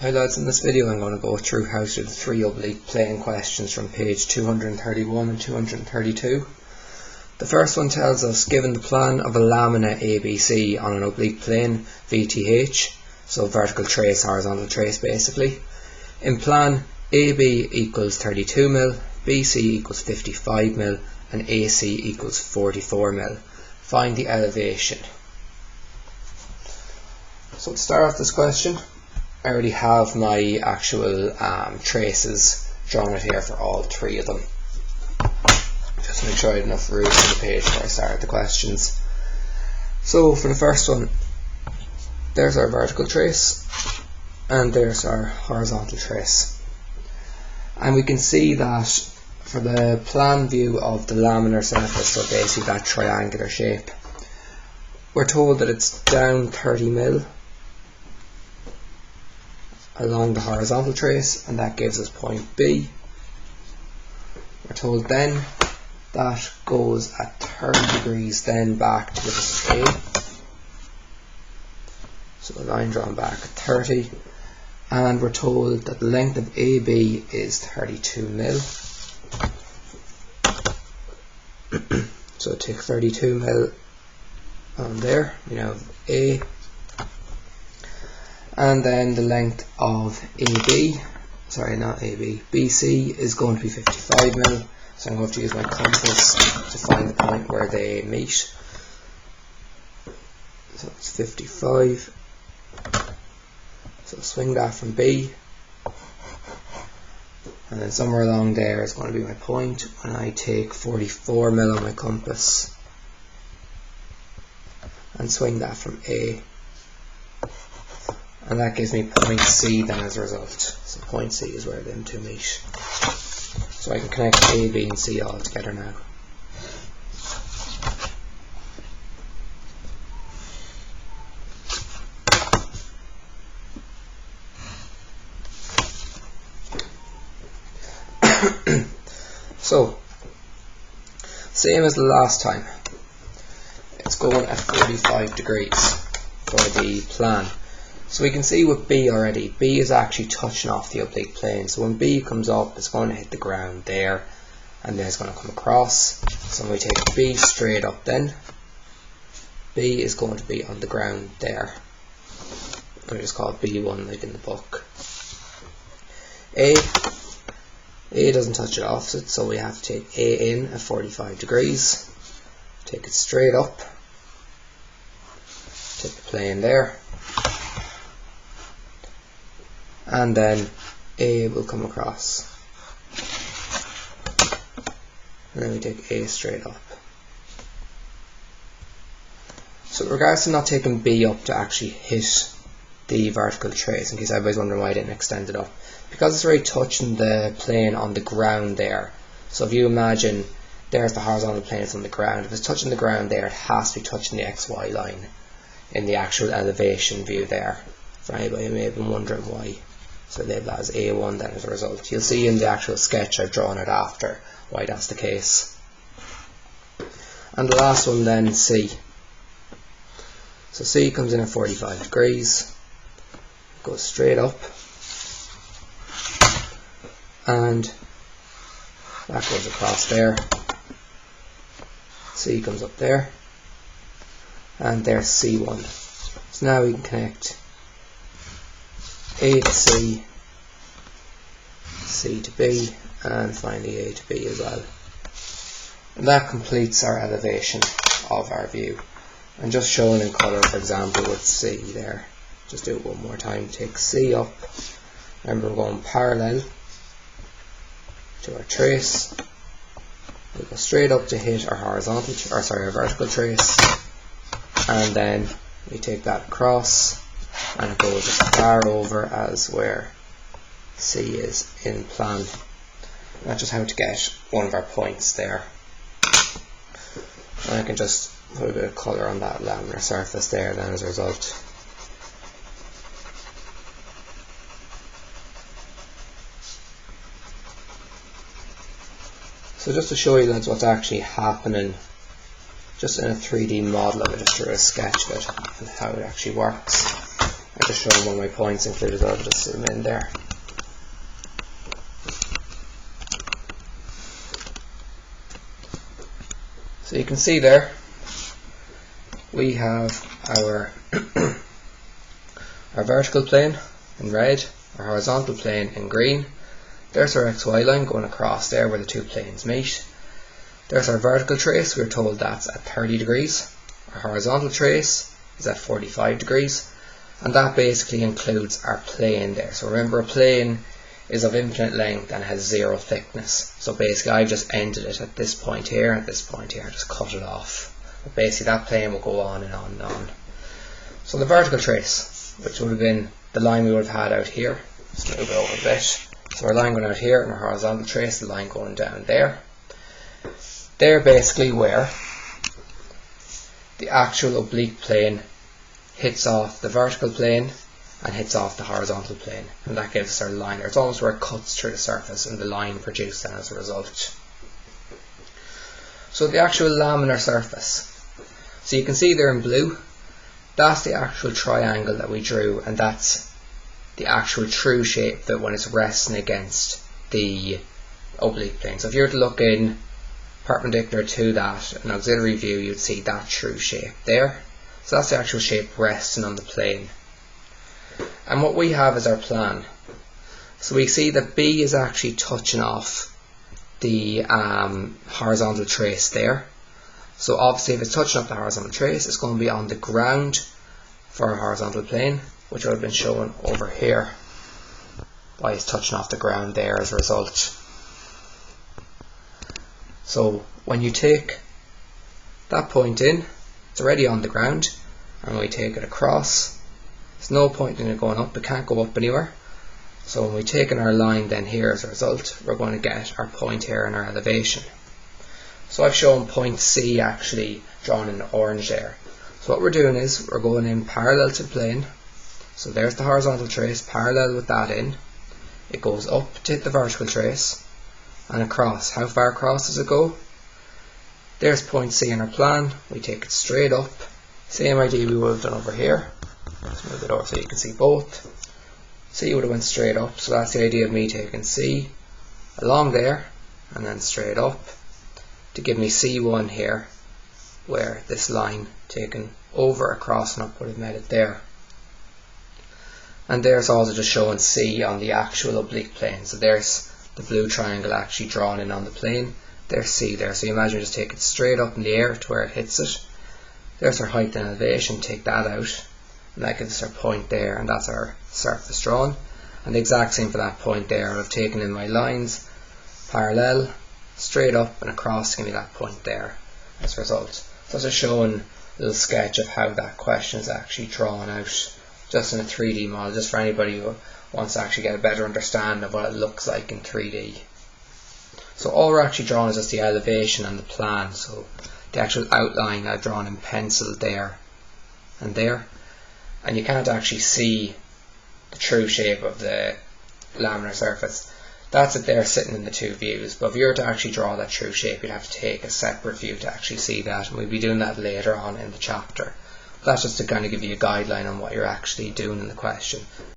Hi lads, in this video I'm going to go through how to do the three oblique plane questions from page 231 and 232. The first one tells us, given the plan of a lamina ABC on an oblique plane VTH, so vertical trace, horizontal trace basically, in plan AB equals 32 mm, BC equals 55 mm and AC equals 44 mm. Find the elevation. So to start off this question, I already have my actual traces drawn out here for all three of them. Just to make sure I had enough room on the page before I start the questions. So for the first one, there's our vertical trace and there's our horizontal trace. And we can see that for the plan view of the laminar surface, so basically that triangular shape, we're told that it's down 30 mm along the horizontal trace, and that gives us point B. We're told then that goes at 30 degrees then back to give us A. So a line drawn back at 30, and we're told that the length of AB is 32 mm. So take 32 mm on there, we now have A. And then the length of BC is going to be 55 mm, so I'm going to use my compass to find the point where they meet. So it's 55, so swing that from B, and then somewhere along there is going to be my point when I take 44 mm on my compass and swing that from A. And that gives me point C then as a result. So point C is where them two meet. So I can connect A, B and C all together now. So, same as the last time. It's going at 45 degrees for the plan. So we can see with B already, B is actually touching off the oblique plane. So when B comes up, it's going to hit the ground there, and then it's going to come across. So when we take B straight up then, B is going to be on the ground there. We just call it B1 like in the book. A doesn't touch it opposite, so we have to take A in at 45 degrees. Take it straight up. Take the plane there. And then A will come across, and then we take A straight up. So in regards to not taking B up to actually hit the vertical trace, in case everybody's wondering why I didn't extend it up, because it's already touching the plane on the ground there. So if you imagine there's the horizontal plane, it's on the ground. If it's touching the ground there, it has to be touching the XY line in the actual elevation view there. For anybody who may have been wondering why. So label that as A1 then as a result. You'll see in the actual sketch I've drawn it after why that's the case. And the last one then, C. So C comes in at 45 degrees, goes straight up, and that goes across there. C comes up there, and there's C1. So now we can connect A to C, C to B, and finally A to B as well. And that completes our elevation of our view. And just showing in colour, for example, with C there. Just do it one more time. Take C up. Remember, we're going parallel to our trace. We'll go straight up to hit our our vertical trace, and then we take that across, and it goes as far over as where C is in plan. And that's just how to get one of our points there. And I can just put a bit of colour on that laminar surface there then as a result. So just to show you lads what's actually happening, just in a 3D model of it, just through a sketch of it and how it actually works. I'm just showing one of my points included, I'll just zoom in there. So you can see there, we have our our vertical plane in red, our horizontal plane in green. There's our XY line going across there where the two planes meet. There's our vertical trace, we're told that's at 30 degrees. Our horizontal trace is at 45 degrees. And that basically includes our plane there. So remember, a plane is of infinite length and has zero thickness. So basically I've just ended it at this point here and at this point here, just cut it off. But basically that plane will go on and on and on. So the vertical trace, which would have been the line we would have had out here. Let's move it over a bit. So our line going out here and our horizontal trace, the line going down there. They're basically where the actual oblique plane hits off the vertical plane and hits off the horizontal plane, and that gives us our line. It's almost where it cuts through the surface and the line produced then as a result. So the actual laminar surface, so you can see there in blue, that's the actual triangle that we drew, and that's the actual true shape that when it's resting against the oblique plane. So if you were to look in perpendicular to that, an auxiliary view, you'd see that true shape there. So that's the actual shape resting on the plane. And what we have is our plan. So we see that B is actually touching off the horizontal trace there. So obviously if it's touching off the horizontal trace, it's going to be on the ground for our horizontal plane, which would have been shown over here by it's touching off the ground there as a result. So when you take that point in, it's already on the ground, and we take it across, there's no point in it going up, it can't go up anywhere. So when we take in our line then here as a result, we're going to get our point here in our elevation. So I've shown point C actually drawn in orange there. So what we're doing is we're going in parallel to the plane. So there's the horizontal trace, parallel with that in. It goes up to hit the vertical trace and across. How far across does it go? There's point C in our plan. We take it straight up. Same idea we would have done over here. Let's move it over so you can see both. C would have went straight up, so that's the idea of me taking C along there and then straight up to give me C1 here, where this line taken over, across and up would have made it there. And there's also just showing C on the actual oblique plane. So there's the blue triangle actually drawn in on the plane. There's C there. So you imagine just take it straight up in the air to where it hits it. There's our height and elevation, take that out, and that gives us our point there, and that's our surface drawn. And the exact same for that point there. I've taken in my lines, parallel, straight up and across to give me that point there as a result. So just showing a little sketch of how that question is actually drawn out, just in a 3D model, just for anybody who wants to actually get a better understanding of what it looks like in 3D. So all we're actually drawing is just the elevation and the plan. So the actual outline I've drawn in pencil there and there, and you can't actually see the true shape of the laminar surface. That's it there sitting in the two views, but if you were to actually draw that true shape, you'd have to take a separate view to actually see that, and we'll be doing that later on in the chapter. That's just to kind of give you a guideline on what you're actually doing in the question.